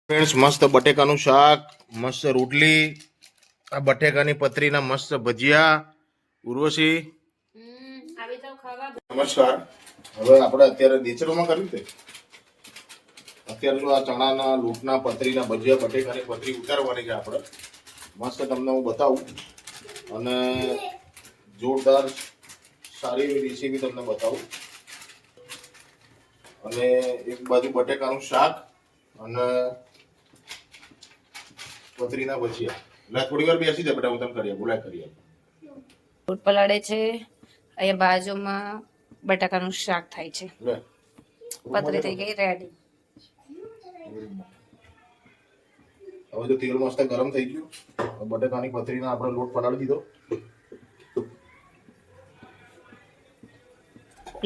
Friends, મસ્ત બટેકાનું શાક, મસ્ત રોટલી, આ બટેકાની પતરીના મસ્ત ભજીયા. ઉર્વશી, નમસ્કાર. હવે આપણે અત્યારે નેચરોમાં કર્યું છે. અત્યારે જો આ ચણાના લોટના પતરીના ભજીયા, બટેકાની પતરી ઉતારવાની છે આપણે. મસ્ત તમને હું બતાવું અને જોરદાર સારી એવી રેસીપી તમને બતાવું. અને એક બાજુ બટેકાનું શાક અને પતરીના ભજીયા. એટલે થોડી વાર બેસી જાય બેટા, હું તમને કરીએ બોલાય કરીએ. લોટ પલાળે છે. અહીંયા બાજુમાં બટાકાનું શાક થાય છે. પતરી થઈ ગઈ રેડી. હવે જો તેલ મસ્ત ગરમ થઈ ગયું, બટેકાની પતરીનો આપણે લોટ પલાળી દીધો.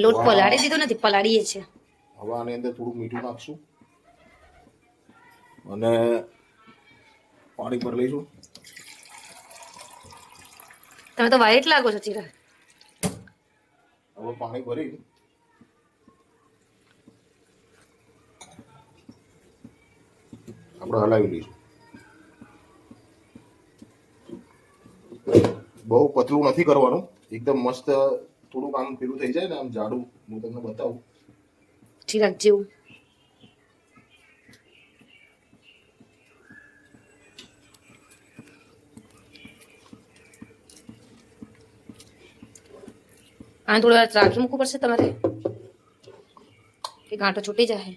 લોટ પલાળી દીધો નથી, પલાળીએ છે. હવે આની અંદર થોડું મીઠું નાખશું અને પાણી પર લઈશું. તમે તો વ્હાઈટ લાગો છો ચીરા. હવે પાણી ભરી આપણે હલાવી લઈશું. બહુ પતલું નથી કરવાનું, એકદમ મસ્ત થોડુંક આમ પેલું થઈ જાય ને આમ જાડું. હું તમને બતાવું ચીરાક જેવું. આ થોડી વાર રાખી મૂકવું પડશે તમારે, કે ગાંઠો છૂટી જાય.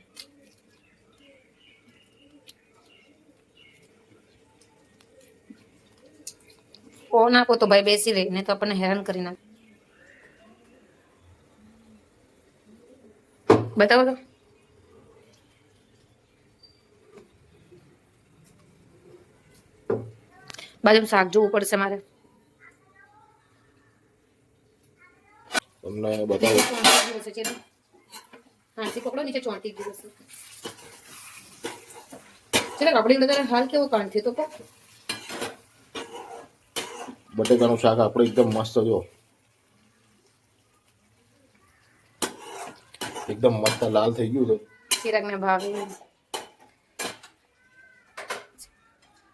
ફોન આપો તો ભાઈ બેસી રહી, ને તો આપણને હેરાન કરી નાખે. બતાવો તો. બાજુ શાક જોવું પડશે મારે. તમને બતાવું. હાથી પકડો, નીચે ચોંટી ગયું હશે. ચલો આપણી અંદર હાલ કેવો કાંઠે તો બટેકાનું શાક આપણે એકદમ મસ્ત, જો એકદમ મસ્ત લાલ થઈ ગયું છે. ચિરાગને ભાવે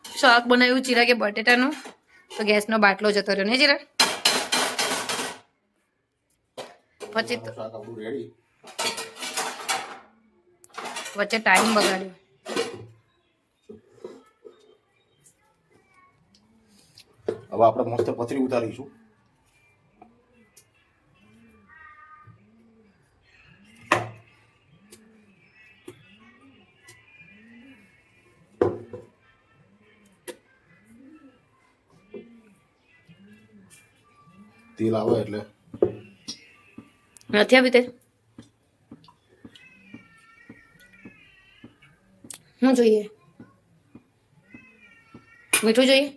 શાક બનાવ્યું ચિરાગે બટેટાનું, તો ગેસનો બાટલો જતો રહ્યો ને ચિરાગ. પછી તો શાક આપણું રેડી. વચ્ચે ટાઈમ બગાડ્યો. હવે આપણે મસ્ત પતરી ઉતારીશું. તેલ આવે એટલે નથી આવી તે શું જોઈએ? મીઠું જોઈએ?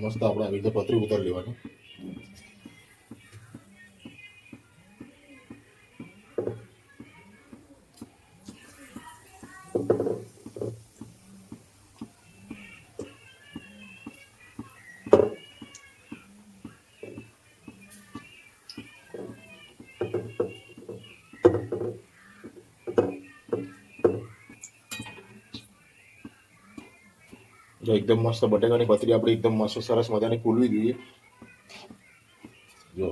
મસ્ત આપણે આવી રીતે પતરી ઉતારી લેવાની. જો એકદમ મસ્ત બટેકાની પતરી આપણી એકદમ મસ્ત સરસ મજાની ફૂલવી જોઈએ. જો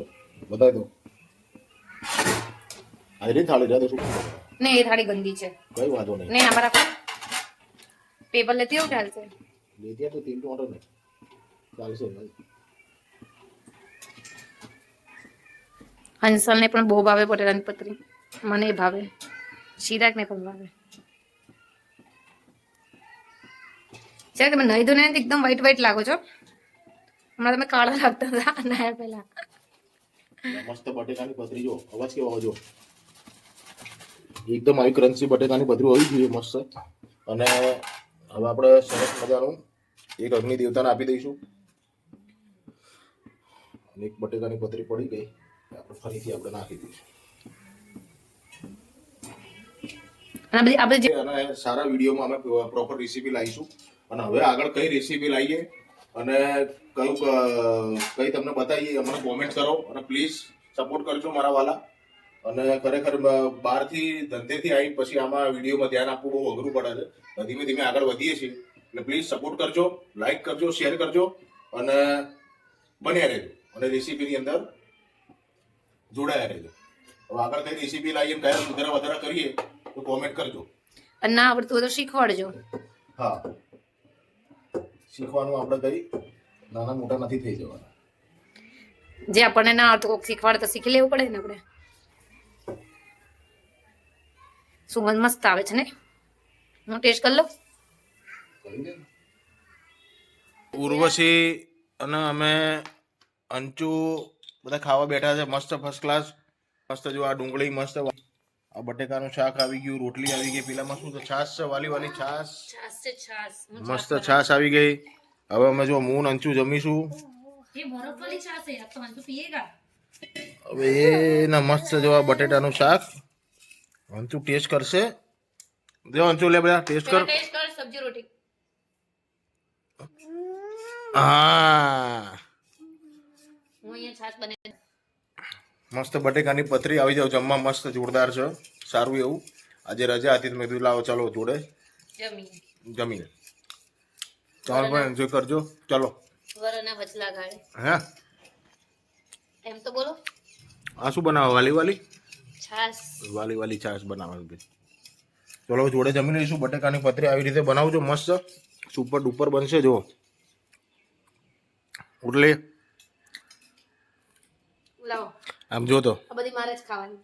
બતાવી દો. આ થાળી રહ્યા તો શું ને એ થાળી ગંદી છે. કઈ વાંધો નહીં. ને અમારા પેપર લેતી આવું ચાલશે. લેતી તો તેલ ટોટો નહીં ચાલશે ભાઈ. હંસલ ને પણ બહુ ભાવે બટેટાની પતરી, મને ભાવે, ચિરાગ ને પણ ભાવે. ચિરાગ તમે નહીં ધોને એકદમ વ્હાઈટ વ્હાઈટ લાગો છો. હમણાં તમે કાળા લાગતા હતા નાયા પહેલા. મસ્ત બટેકાની પતરી, જો અવાજ કેવો આવે જો. એકદમ આવી ક્રન્ચી બટેકાની પતરી હોવી જોઈએ મસ્ત. અને હવે આપણે સરસ મજાનું એક અગ્નિ દેવતાને આપી દઈશું. એક બટેકાની પતરી પડી ગઈ, આપણે ફરીથી આપણે નાખી દઈશું. અને સારા વિડીયોમાં અમે પ્રોપર રેસીપી લાવીશું. અને હવે આગળ કઈ રેસીપી લાવીએ અને કઈ તમને બતાવીએ અમને કોમેન્ટ કરો અને પ્લીઝ સપોર્ટ કરજો મારા વાલા. અને ખરેખર બહારથી ધંધેથી આવી પછી આમાં વિડીયોમાં ધ્યાન આપવું બહુ અઘરું પડે છે. ધીમે ધીમે આગળ વધીએ છીએ એટલે પ્લીઝ સપોર્ટ કરજો, લાઈક કરજો, શેર કરજો અને બન્યા રહેજો અને રેસીપીની અંદર જોડાયા રહેજો. હવે આગળ કઈ રેસીપી લાવીએ, કયા સુધારા વધારા કરીએ તો કોમેન્ટ કરજો. અને ના આવડતું હોય તો શીખવાડજો. હા, શીખવાનું આપણે કઈ નાના મોટા નથી થઈ જવાના. જે આપણને ના આવડતું કોઈક શીખવાડે તો શીખી લેવું પડે ને આપણે. સુગંધ મસ્ત આવે છે ને, હું ટેસ્ટ કરી લઉં. ઉર્વશી અને અમે અંચુ બધા ખાવા બેઠા છે મસ્ત ફર્સ્ટ ક્લાસ. મસ્ત જો આ ડુંગળી મસ્ત, આ બટેકાનું શાક આવી ગયું, રોટલી આવી ગઈ, પેલામાં શું તો છાશ છે, વાલી વાલી છાશ, છાશ છે, છાશ. મસ્ત છાશ આવી ગઈ. હવે અમે જો મૂન અંચુ જમીશું. ये बर्फ वाली छाछ है, अब तो अंशु पिएगा. હવે એના મસ્ત જો આ બટેટાનું શાક અંચુ ટેસ્ટ કરશે. જો અંચુ લે બધા ટેસ્ટ કર. टेस्ट कर सब्जी रोटी. હા, હું અહીંયા છાશ બને. મસ્ત બટેકાની પતરી આવી જાવ જમવા, મસ્ત જોરદાર છે, સારું એવું. આજે રજા હતી તો મેં કીધું લાવો ચાલો જોડે જમીને. ચાલો પણ એન્જોય કરજો. ચલો વરના વચલા ગાળે. હે એમ તો બોલો. આ શું બનાવો? વાલી વાલી છાશ. વાલી વાલી છાશ બનાવવાની. ચલો જોડે જમી લઈશું. બટેકાની પતરી આવી રીતે બનાવજો, મસ્ત સુપર ડુપર બનશે. જો એટલે લાવો આમ જો તો આ બધી મારે જ ખાવાની.